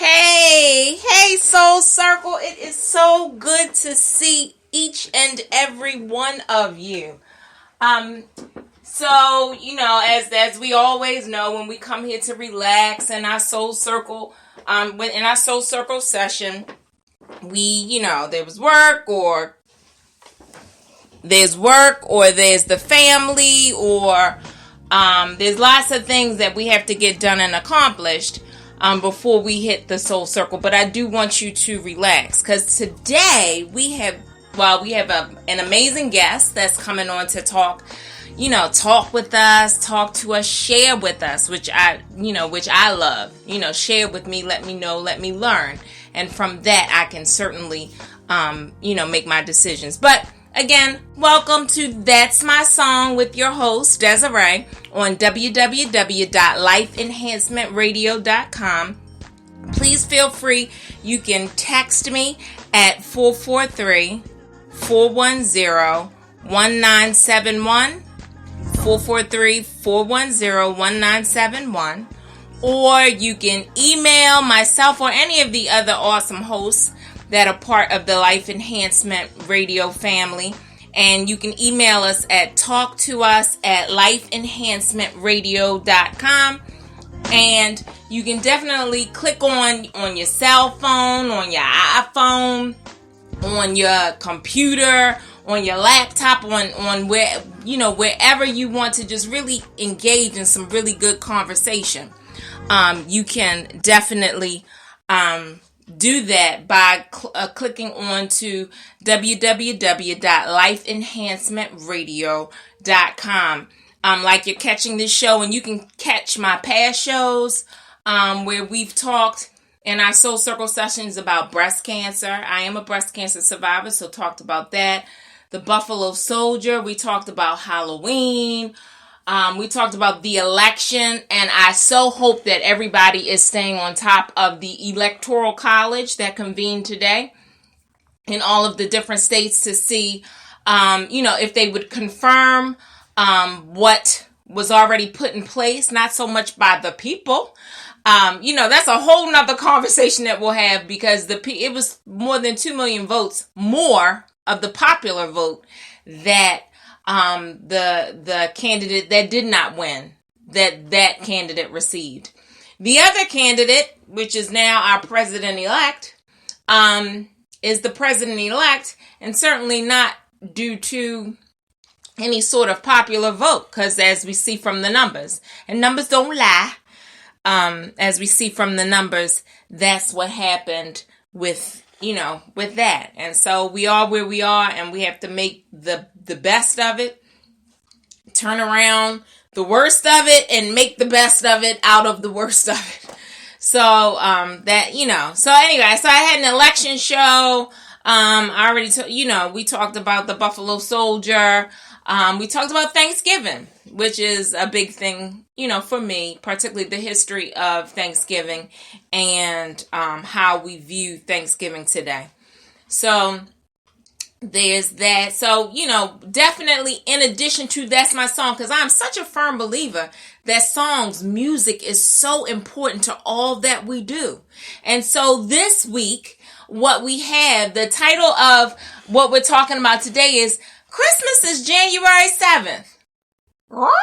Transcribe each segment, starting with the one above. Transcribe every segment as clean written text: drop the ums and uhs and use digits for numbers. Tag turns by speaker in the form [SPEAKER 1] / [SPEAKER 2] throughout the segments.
[SPEAKER 1] Hey, Soul Circle. It is so good to see each and every one of you. As we always know, when we come here to relax in our Soul Circle, in our Soul Circle session, there's work or there's the family or there's lots of things that we have to get done and accomplished before we hit the Soul Circle. But I do want you to relax because today we have an amazing guest that's coming on to talk with us, talk to us, share with us, which I love. Share with me, let me know, let me learn. And from that, I can certainly, make my decisions. But again, welcome to That's My Song with your host, Desiree, on www.lifeenhancementradio.com. Please feel free. You can text me at 443-410-1971, 443-410-1971, or you can email myself or any of the other awesome hosts that are part of the Life Enhancement Radio family. And you can email us at talktous@lifeenhancementradio.com. And you can definitely click on your cell phone, on your iPhone, on your computer, on your laptop, on wherever you want to just really engage in some really good conversation. You can definitely do that by clicking on to www.lifeenhancementradio.com. Like you're catching this show, and you can catch my past shows where we've talked in our Soul Circle sessions about breast cancer. I am a breast cancer survivor, so talked about that. The Buffalo Soldier, we talked about Halloween. We talked about the election, and I so hope that everybody is staying on top of the Electoral College that convened today in all of the different states to see, if they would confirm what was already put in place, not so much by the people. That's a whole nother conversation that we'll have because it was more than 2 million votes more of the popular vote that the candidate that did not win, that candidate received. The other candidate, which is now our president-elect, is the president-elect, and certainly not due to any sort of popular vote, because as we see from the numbers, and numbers don't lie, as we see from the numbers, that's what happened with that. And so we are where we are, and we have to make the best of it, turn around the worst of it, and make the best of it out of the worst of it. So, so anyway, so I had an election show. I already we talked about the Buffalo Soldier. We talked about Thanksgiving, which is a big thing, for me, particularly the history of Thanksgiving and how we view Thanksgiving today. So there's that. So, definitely in addition to That's My Song, because I'm such a firm believer that music is so important to all that we do. And so this week, what we have, the title of what we're talking about today is Christmas is January 7th. What?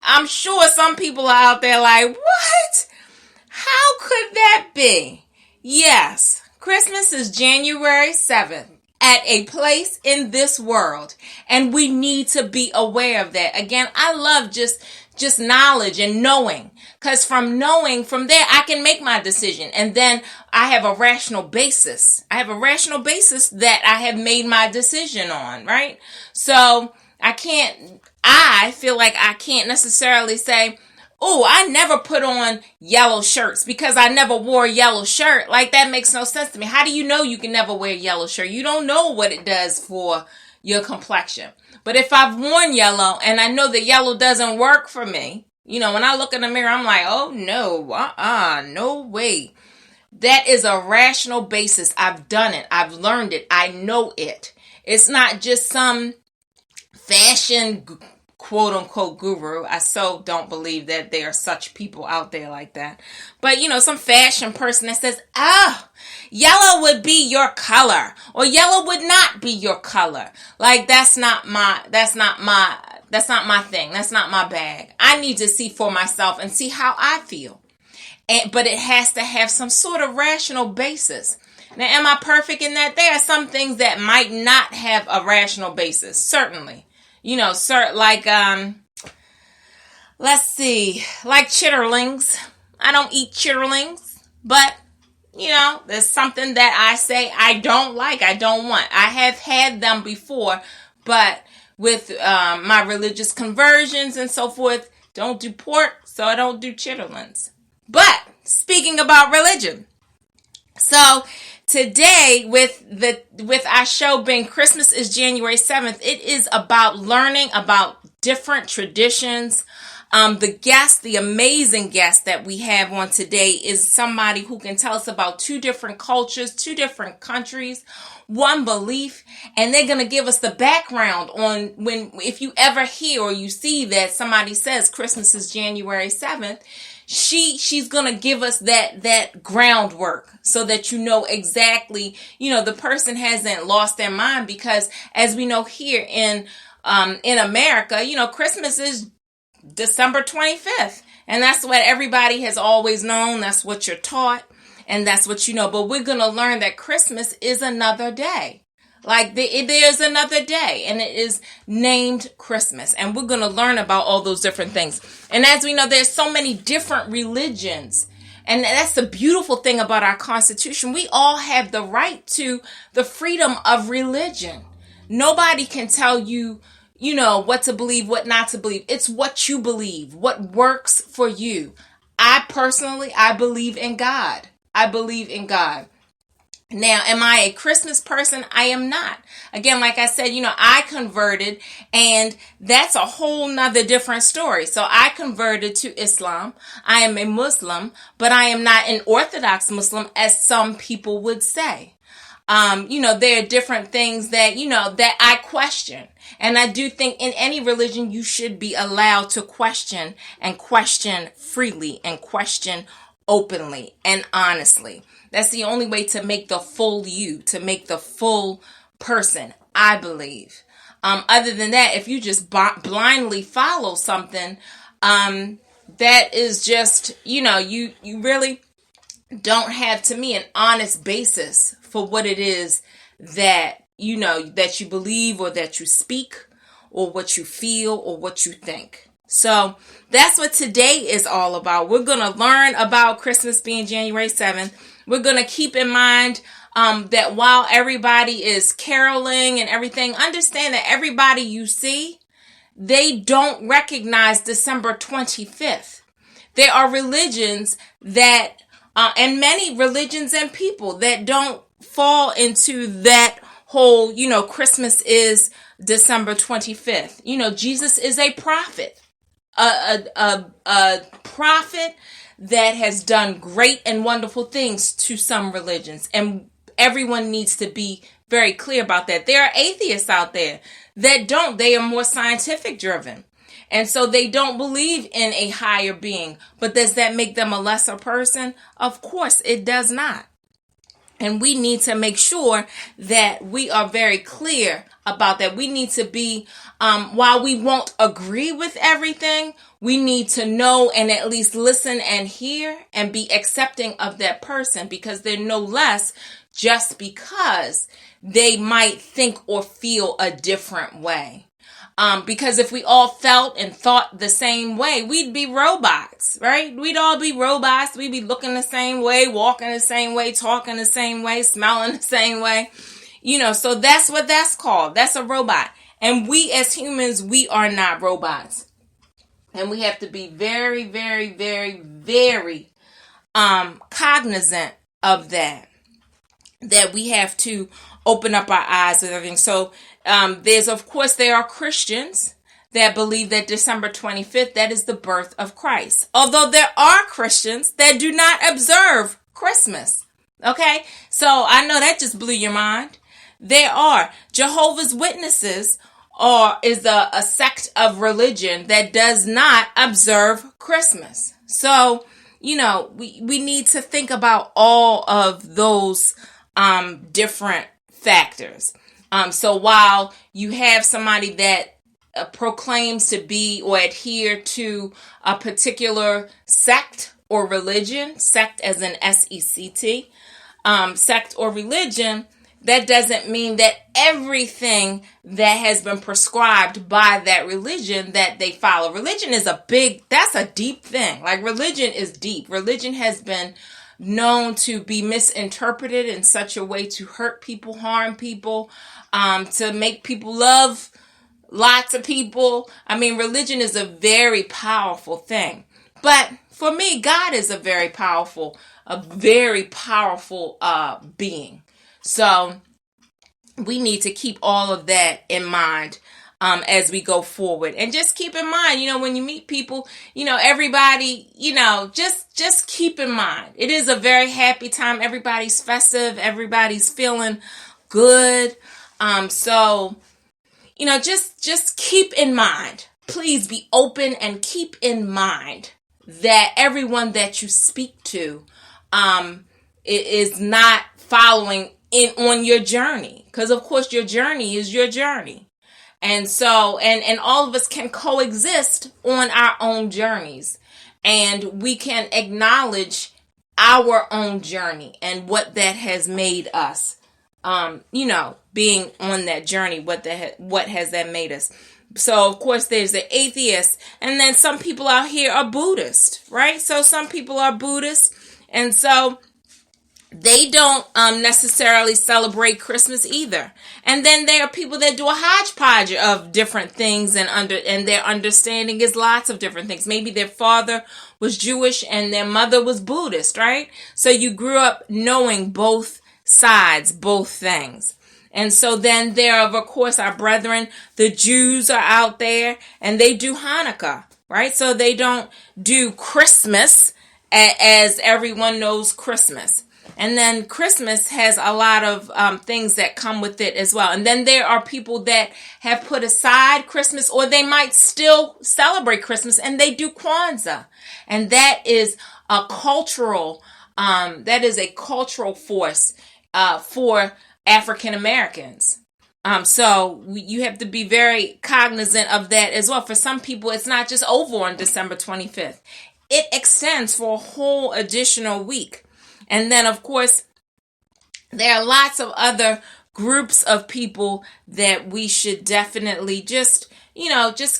[SPEAKER 1] I'm sure some people are out there like, what? How could that be? Yes, Christmas is January 7th at a place in this world, and we need to be aware of that. Again, I love just knowledge and knowing, because from there, I can make my decision, and then I have a rational basis. I that I have made my decision on, right? So I feel like I can't necessarily say, oh, I never put on yellow shirts because I never wore a yellow shirt. Like, that makes no sense to me. How do you know you can never wear a yellow shirt? You don't know what it does for your complexion. But if I've worn yellow and I know that yellow doesn't work for me, when I look in the mirror, I'm like, oh no, no way. That is a rational basis. I've done it. I've learned it. I know it. It's not just some fashion quote unquote guru. I so don't believe that there are such people out there like that. But some fashion person that says, yellow would be your color, or yellow would not be your color. Like, that's not my thing. That's not my bag. I need to see for myself and see how I feel. But it has to have some sort of rational basis. Now, am I perfect in that? There are some things that might not have a rational basis. Certainly. Let's see, like chitterlings. I don't eat chitterlings, but, there's something that I say I don't like, I don't want. I have had them before, but with my religious conversions and so forth, don't do pork, so I don't do chitterlings. But speaking about religion, so today, with our show being Christmas is January 7th, it is about learning about different traditions. The amazing guest that we have on today is somebody who can tell us about two different cultures, two different countries, one belief, and they're going to give us the background on if you ever hear or you see that somebody says Christmas is January 7th, she's going to give us that groundwork so that exactly, the person hasn't lost their mind, because as we know here in America, Christmas is December 25th, and that's what everybody has always known. That's what you're taught, and that's what you know. But we're going to learn that Christmas is another day. Like there's another day, and it is named Christmas, and we're going to learn about all those different things. And as we know, there's so many different religions, and that's the beautiful thing about our Constitution. We all have the right to the freedom of religion. Nobody can tell you, what to believe, what not to believe. It's what you believe, what works for you. I believe in God. I believe in God. Now, am I a Christmas person? I am not. Again, like I said, I converted, and that's a whole nother different story. So I converted to Islam. I am a Muslim, but I am not an Orthodox Muslim, as some people would say. There are different things that, that I question. And I do think in any religion, you should be allowed to question, and question freely, and question openly and honestly. That's the only way to make the full you, to make the full person, I believe. Other than that, if you just blindly follow something, that is just, you really don't have, to me, an honest basis for what it is that, that you believe, or that you speak, or what you feel, or what you think. So that's what today is all about. We're going to learn about Christmas being January 7th. We're going to keep in mind that while everybody is caroling and everything, understand that everybody you see, they don't recognize December 25th. There are religions that, and many religions and people that don't fall into that whole, Christmas is December 25th. Jesus is a prophet. A prophet that has done great and wonderful things to some religions. And everyone needs to be very clear about that. There are atheists out there that don't. They are more scientific driven. And so they don't believe in a higher being. But does that make them a lesser person? Of course, it does not. And we need to make sure that we are very clear about that. We need to be, while we won't agree with everything, we need to know and at least listen and hear and be accepting of that person, because they're no less just because they might think or feel a different way. Because if we all felt and thought the same way, we'd be robots, right? We'd all be robots. We'd be looking the same way, walking the same way, talking the same way, smelling the same way. So that's what that's called. That's a robot. And we as humans, we are not robots. And we have to be very, very, very, very cognizant of that we have to open up our eyes and everything. So there are Christians that believe that December 25th, that is the birth of Christ. Although there are Christians that do not observe Christmas. Okay? So I know that just blew your mind. There are Jehovah's Witnesses or is a sect of religion that does not observe Christmas. So, we need to think about all of those different factors. So while you have somebody that proclaims to be or adhere to a particular sect or religion, sect as in SECT, sect or religion, that doesn't mean that everything that has been prescribed by that religion that they follow. Religion is that's a deep thing. Like, religion is deep. Religion has been known to be misinterpreted in such a way to hurt people, harm people, to make people love lots of people. I mean, religion is a very powerful thing. But for me, God is a very powerful being. So we need to keep all of that in mind as we go forward. And just keep in mind, when you meet people, everybody, just keep in mind. It is a very happy time. Everybody's festive. Everybody's feeling good. So, just keep in mind. Please be open and keep in mind that everyone that you speak to is not following on your journey, because of course your journey is your journey, and so and all of us can coexist on our own journeys, and we can acknowledge our own journey and what that has made us, being on that journey, what has that made us. So of course there's the atheist, and then some people out here are Buddhist, right? So some people are Buddhist, and so they don't necessarily celebrate Christmas either. And then there are people that do a hodgepodge of different things, and their understanding is lots of different things. Maybe their father was Jewish and their mother was Buddhist, right? So you grew up knowing both sides, both things. And so then there are, of course, our brethren, the Jews are out there, and they do Hanukkah, right? So they don't do Christmas as everyone knows Christmas. And then Christmas has a lot of things that come with it as well. And then there are people that have put aside Christmas, or they might still celebrate Christmas, and they do Kwanzaa. And that is a cultural force for African Americans. So you have to be very cognizant of that as well. For some people, it's not just over on December 25th. It extends for a whole additional week. And then, of course, there are lots of other groups of people that we should definitely just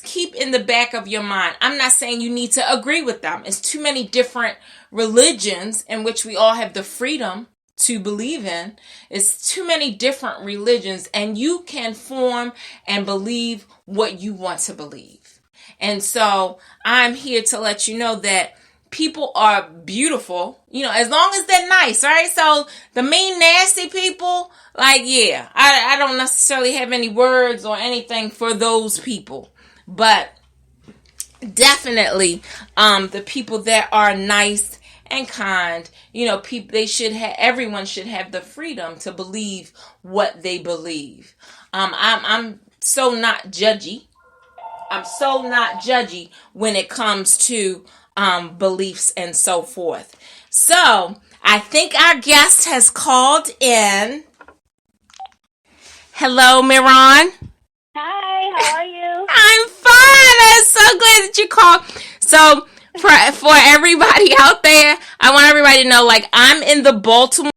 [SPEAKER 1] keep in the back of your mind. I'm not saying you need to agree with them. It's too many different religions in which we all have the freedom to believe in. It's too many different religions, and you can form and believe what you want to believe. And so I'm here to let you know that people are beautiful, as long as they're nice, right? So the mean, nasty people, I don't necessarily have any words or anything for those people. But definitely, the people that are nice and kind, everyone should have the freedom to believe what they believe. I'm so not judgy. I'm so not judgy when it comes to beliefs and so forth. So I think our guest has called in. Hello, Miran.
[SPEAKER 2] Hi, how are you?
[SPEAKER 1] I'm fine. I'm so glad that you called. So for everybody out there, I want everybody to know, I'm in the Baltimore